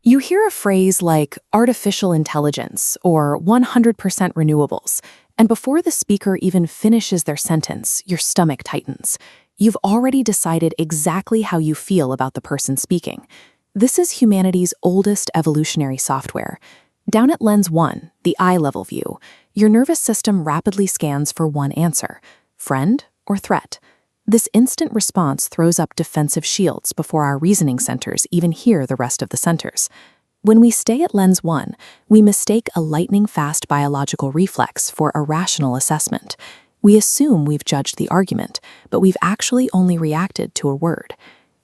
You hear a phrase like artificial intelligence or 100% renewables, and before the speaker even finishes their sentence, your stomach tightens. You've already decided exactly how you feel about the person speaking. This is humanity's oldest evolutionary software. Down at lens 1, the eye-level view, your nervous system rapidly scans for one answer: friend or threat. This instant response throws up defensive shields before our reasoning centers even hear the rest of the centers. When we stay at lens 1, we mistake a lightning-fast biological reflex for a rational assessment. We assume we've judged the argument, but we've actually only reacted to a word.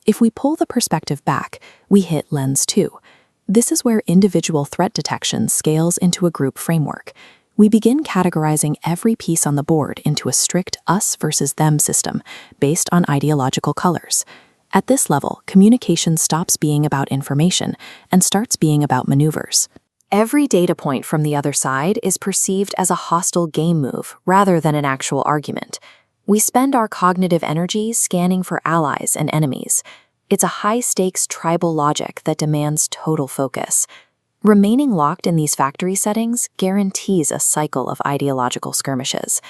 If we pull the perspective back, we hit lens 2. This is where individual threat detection scales into a group framework. We begin categorizing every piece on the board into a strict us versus them system based on ideological colors. At this level, communication stops being about information and starts being about maneuvers. Every data point from the other side is perceived as a hostile game move rather than an actual argument. We spend our cognitive energy scanning for allies and enemies. It's a high-stakes tribal logic that demands total focus. Remaining locked in these factory settings guarantees a cycle of ideological skirmishes.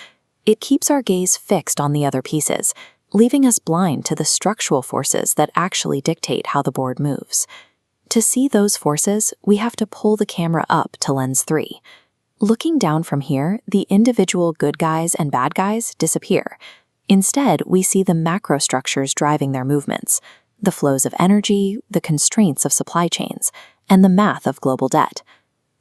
It keeps our gaze fixed on the other pieces, leaving us blind to the structural forces that actually dictate how the board moves. To see those forces, we have to pull the camera up to lens 3. Looking down from here, the individual good guys and bad guys disappear. Instead, we see the macro structures driving their movements: the flows of energy, the constraints of supply chains, and the math of global debt.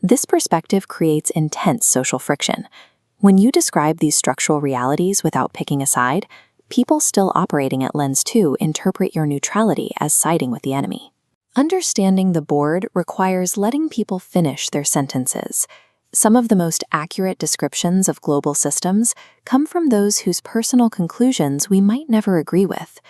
This perspective creates intense social friction. When you describe these structural realities without picking a side, people still operating at lens 2 interpret your neutrality as siding with the enemy. Understanding the board requires letting people finish their sentences. Some of the most accurate descriptions of global systems come from those whose personal conclusions we might never agree with.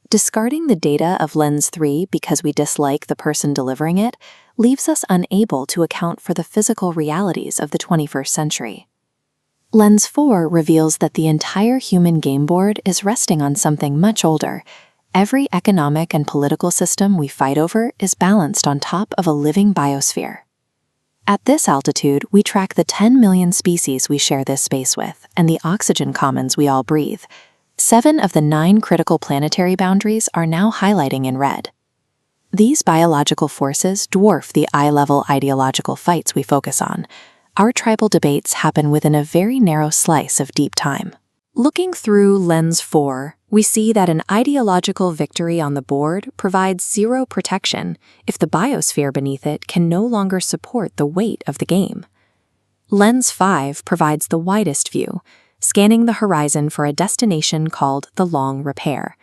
Discarding the data of lens 3 because we dislike the person delivering it leaves us unable to account for the physical realities of the 21st century. Lens 4 reveals that the entire human game board is resting on something much older. Every economic and political system we fight over is balanced on top of a living biosphere. At this altitude, we track the 10 million species we share this space with and the oxygen commons we all breathe. 7 of the 9 critical planetary boundaries are now highlighting in red. These biological forces dwarf the eye-level ideological fights we focus on. Our tribal debates happen within a very narrow slice of deep time. Looking through lens 4, we see that an ideological victory on the board provides zero protection if the biosphere beneath it can no longer support the weight of the game. Lens 5 provides the widest view, scanning the horizon for a destination called the Long Repair.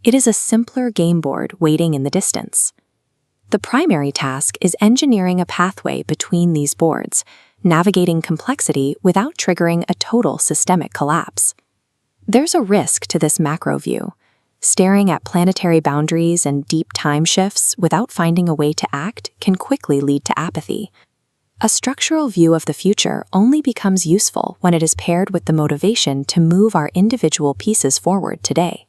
It is a simpler game board waiting in the distance. The primary task is engineering a pathway between these boards, navigating complexity without triggering a total systemic collapse. There's a risk to this macro view. Staring at planetary boundaries and deep time shifts without finding a way to act can quickly lead to apathy. A structural view of the future only becomes useful when it is paired with the motivation to move our individual pieces forward today.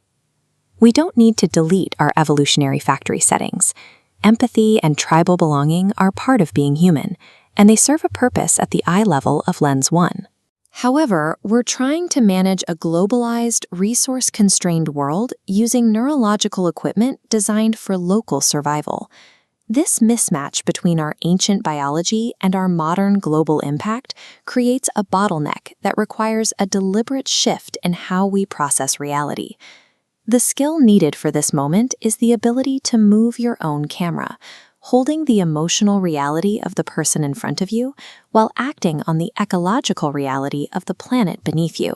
We don't need to delete our evolutionary factory settings. Empathy and tribal belonging are part of being human, and they serve a purpose at the eye level of lens 1. However, we're trying to manage a globalized, resource-constrained world using neurological equipment designed for local survival. This mismatch between our ancient biology and our modern global impact creates a bottleneck that requires a deliberate shift in how we process reality. The skill needed for this moment is the ability to move your own camera, holding the emotional reality of the person in front of you while acting on the ecological reality of the planet beneath you.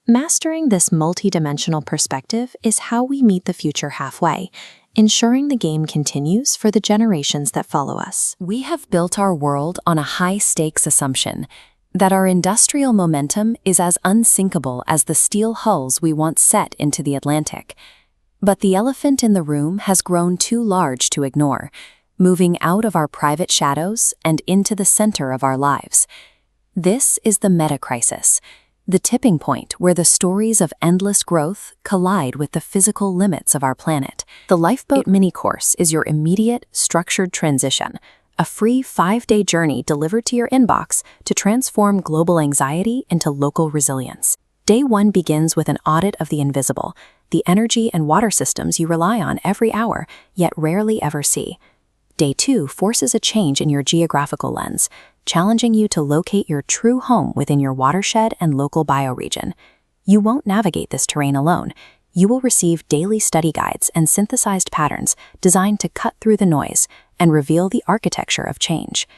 Mastering this multidimensional perspective is how we meet the future halfway, ensuring the game continues for the generations that follow us. We have built our world on a high-stakes assumption that our industrial momentum is as unsinkable as the steel hulls we once set into the Atlantic. But the elephant in the room has grown too large to ignore, moving out of our private shadows and into the center of our lives. This is the meta-crisis, the tipping point where the stories of endless growth collide with the physical limits of our planet. The Lifeboat mini-course is your immediate, structured transition, a free 5-day journey delivered to your inbox to transform global anxiety into local resilience. Day 1 begins with an audit of the invisible, the energy and water systems you rely on every hour, yet rarely ever see. Day 2 forces a change in your geographical lens, challenging you to locate your true home within your watershed and local bioregion. You won't navigate this terrain alone. You will receive daily study guides and synthesized patterns designed to cut through the noise and reveal the architecture of change.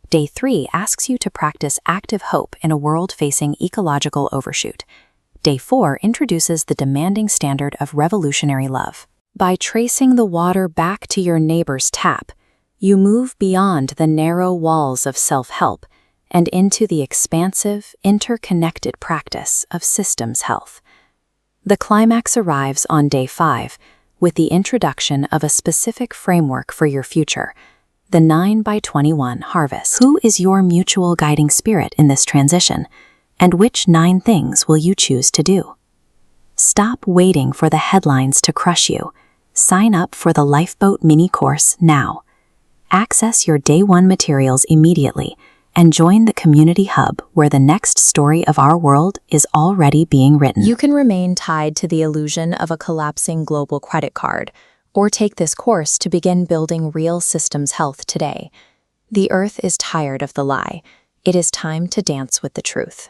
Day 3 asks you to practice active hope in a world facing ecological overshoot. Day 4 introduces the demanding standard of revolutionary love. By tracing the water back to your neighbor's tap, you move beyond the narrow walls of self-help and into the expansive, interconnected practice of systems health. The climax arrives on Day 5 with the introduction of a specific framework for your future, the 9x21 harvest. Who is your mutual guiding spirit in this transition, and which 9 things will you choose to do? Stop waiting for the headlines to crush you. Sign up for the Lifeboat mini course now. Access your Day 1 materials immediately and join the community hub where the next story of our world is already being written. You can remain tied to the illusion of a collapsing global credit card, or take this course to begin building real systems health today. The Earth is tired of the lie. It is time to dance with the truth.